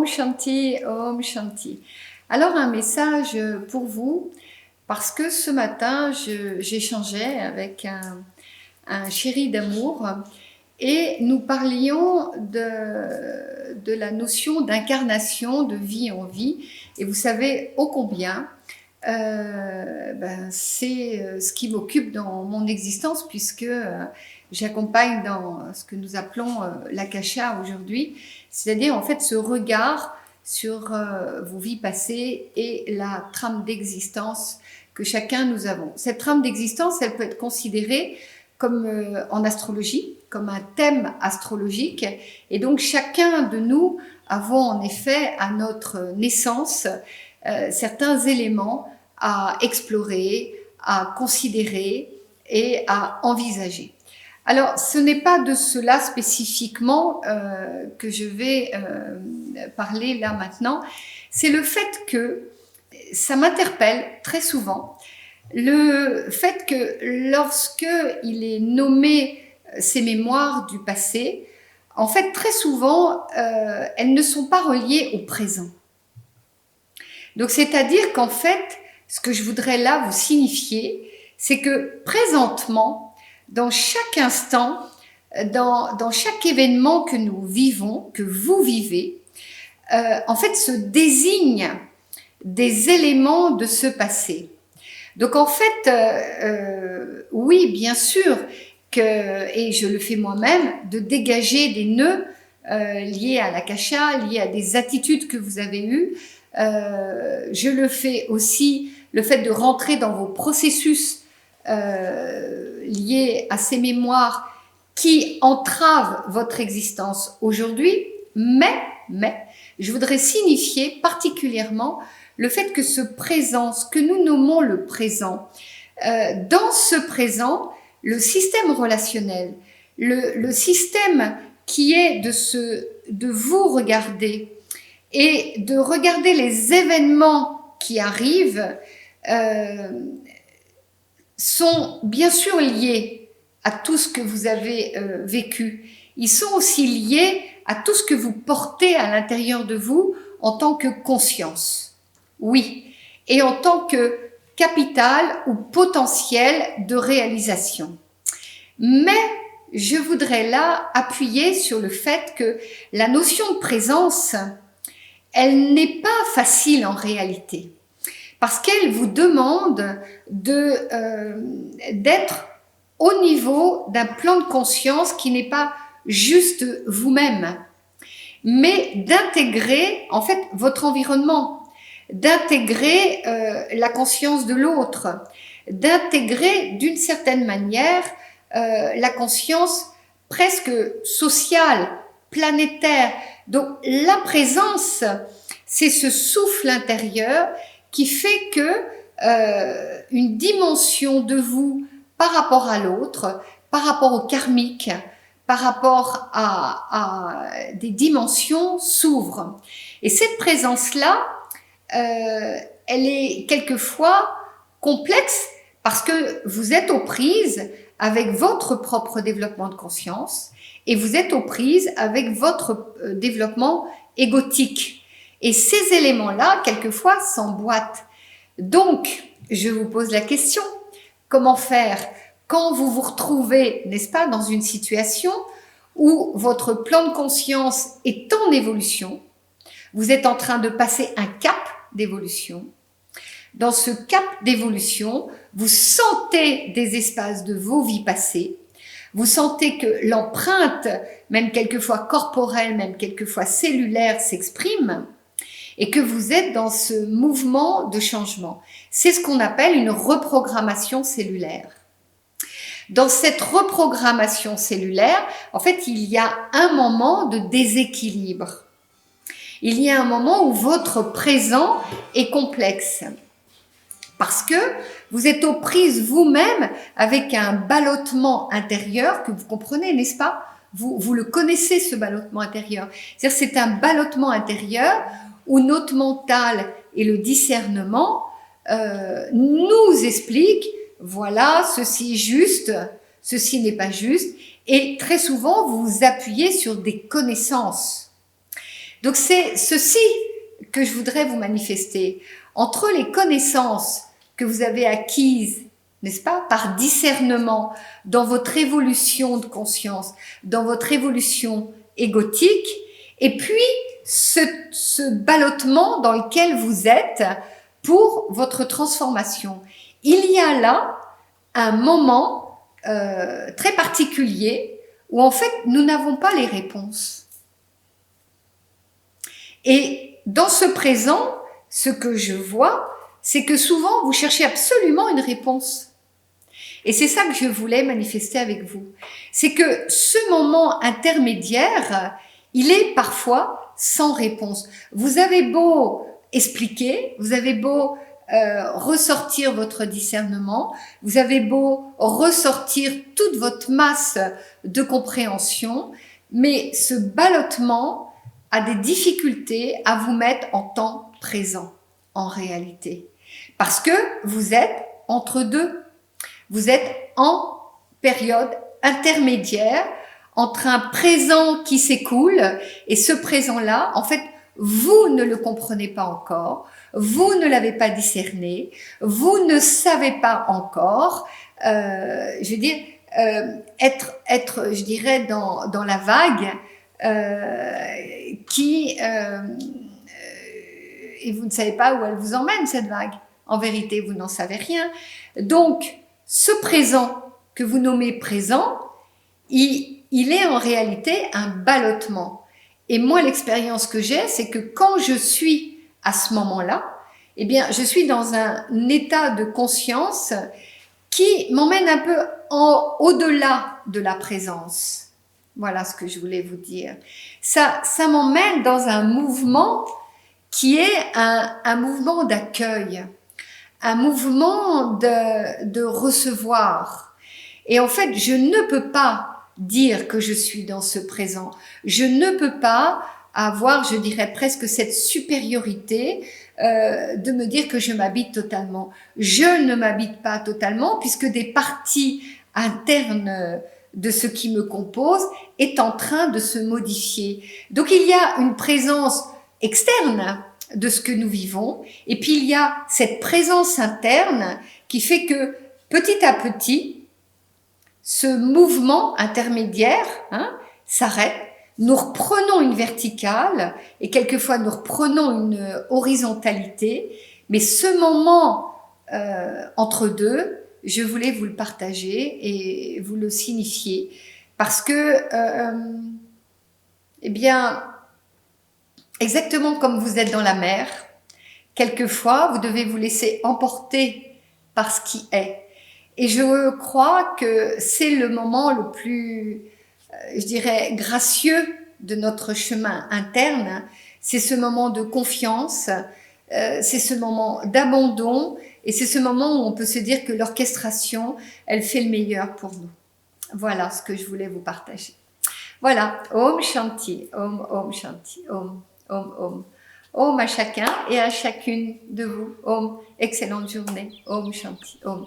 Om Shanti, Om Shanti. Alors un message pour vous, parce que ce matin, j'échangeais avec un chéri d'amour et nous parlions de la notion d'incarnation, de vie en vie. Et vous savez ô combien c'est ce qui m'occupe dans mon existence, puisque j'accompagne dans ce que nous appelons l'akasha aujourd'hui, c'est-à-dire en fait ce regard sur vos vies passées et la trame d'existence que chacun nous avons. Cette trame d'existence, elle peut être considérée comme en astrologie, comme un thème astrologique, et donc chacun de nous avons en effet à notre naissance certains éléments à explorer, à considérer et à envisager. Alors, ce n'est pas de cela spécifiquement que je vais parler là maintenant. C'est le fait que ça m'interpelle très souvent, le fait que lorsque il est nommé ces mémoires du passé, en fait, très souvent, elles ne sont pas reliées au présent. Donc, c'est-à-dire qu'en fait, ce que je voudrais là vous signifier, c'est que présentement, dans chaque instant, dans chaque événement que nous vivons, que vous vivez, en fait, se désignent des éléments de ce passé. Donc, en fait, oui, bien sûr, et je le fais moi-même, de dégager des nœuds liés à l'akasha, liés à des attitudes que vous avez eues. Je le fais aussi, le fait de rentrer dans vos processus liés à ces mémoires qui entravent votre existence aujourd'hui, mais je voudrais signifier particulièrement le fait que ce présent, ce que nous nommons le présent, dans ce présent, le système relationnel, le système qui est de vous regarder et de regarder les événements qui arrivent, sont bien sûr liés à tout ce que vous avez vécu. Ils sont aussi liés à tout ce que vous portez à l'intérieur de vous en tant que conscience. Oui, et en tant que capital ou potentiel de réalisation. Mais je voudrais là appuyer sur le fait que la notion de présence, elle n'est pas facile en réalité. Parce qu'elle vous demande d'être au niveau d'un plan de conscience qui n'est pas juste vous-même, mais d'intégrer en fait votre environnement, d'intégrer la conscience de l'autre, d'intégrer d'une certaine manière la conscience presque sociale, planétaire. Donc la présence, c'est ce souffle intérieur qui fait que une dimension de vous par rapport à l'autre, par rapport au karmique, par rapport à des dimensions s'ouvre. Et cette présence-là, elle est quelquefois complexe parce que vous êtes aux prises avec votre propre développement de conscience et vous êtes aux prises avec votre développement égotique. Et ces éléments-là, quelquefois, s'emboîtent. Donc, je vous pose la question, comment faire quand vous vous retrouvez, n'est-ce pas, dans une situation où votre plan de conscience est en évolution, vous êtes en train de passer un cap d'évolution. Dans ce cap d'évolution, vous sentez des espaces de vos vies passées, vous sentez que l'empreinte, même quelquefois corporelle, même quelquefois cellulaire, s'exprime, et que vous êtes dans ce mouvement de changement. C'est ce qu'on appelle une reprogrammation cellulaire. Dans cette reprogrammation cellulaire, en fait, il y a un moment de déséquilibre. Il y a un moment où votre présent est complexe. Parce que vous êtes aux prises vous-même avec un ballottement intérieur que vous comprenez, n'est-ce pas ? Vous le connaissez, ce ballottement intérieur. C'est-à-dire c'est un ballottement intérieur où notre mental et le discernement nous expliquent, voilà, ceci est juste, ceci n'est pas juste. Et très souvent, vous vous appuyez sur des connaissances. Donc c'est ceci que je voudrais vous manifester. Entre les connaissances que vous avez acquises, n'est-ce pas, par discernement, dans votre évolution de conscience, dans votre évolution égotique, et puis ce ballottement dans lequel vous êtes pour votre transformation. Il y a là un moment très particulier où en fait nous n'avons pas les réponses. Et dans ce présent, ce que je vois, c'est que souvent vous cherchez absolument une réponse. Et c'est ça que je voulais manifester avec vous. C'est que ce moment intermédiaire, il est parfois sans réponse. Vous avez beau expliquer, vous avez beau ressortir votre discernement, vous avez beau ressortir toute votre masse de compréhension, mais ce ballottement a des difficultés à vous mettre en temps présent, en réalité. Parce que vous êtes entre deux. Vous êtes en période intermédiaire entre un présent qui s'écoule et ce présent-là, en fait, vous ne le comprenez pas encore, vous ne l'avez pas discerné, vous ne savez pas encore, je veux dire, être, je dirais, dans la vague et vous ne savez pas où elle vous emmène, cette vague. En vérité, vous n'en savez rien. Donc, ce présent que vous nommez présent, il est en réalité un ballottement. Et moi, l'expérience que j'ai, c'est que quand je suis à ce moment-là, eh bien, je suis dans un état de conscience qui m'emmène un peu au-delà de la présence. Voilà ce que je voulais vous dire. Ça m'emmène dans un mouvement qui est un mouvement d'accueil, un mouvement de recevoir. Et en fait, je ne peux pas dire que je suis dans ce présent. Je ne peux pas avoir, je dirais presque cette supériorité de me dire que je m'habite totalement. Je ne m'habite pas totalement puisque des parties internes de ce qui me compose est en train de se modifier. Donc il y a une présence externe de ce que nous vivons, et puis il y a cette présence interne qui fait que petit à petit, ce mouvement intermédiaire s'arrête, nous reprenons une verticale et quelquefois nous reprenons une horizontalité, mais ce moment entre deux, je voulais vous le partager et vous le signifier parce que, eh bien, exactement comme vous êtes dans la mer, quelquefois vous devez vous laisser emporter par ce qui est. Et je crois que c'est le moment le plus, je dirais, gracieux de notre chemin interne. C'est ce moment de confiance, c'est ce moment d'abandon et c'est ce moment où on peut se dire que l'orchestration, elle fait le meilleur pour nous. Voilà ce que je voulais vous partager. Voilà, Om Shanti, Om Shanti, Om, Om. Om à chacun et à chacune de vous. Om, excellente journée. Om Shanti, Om.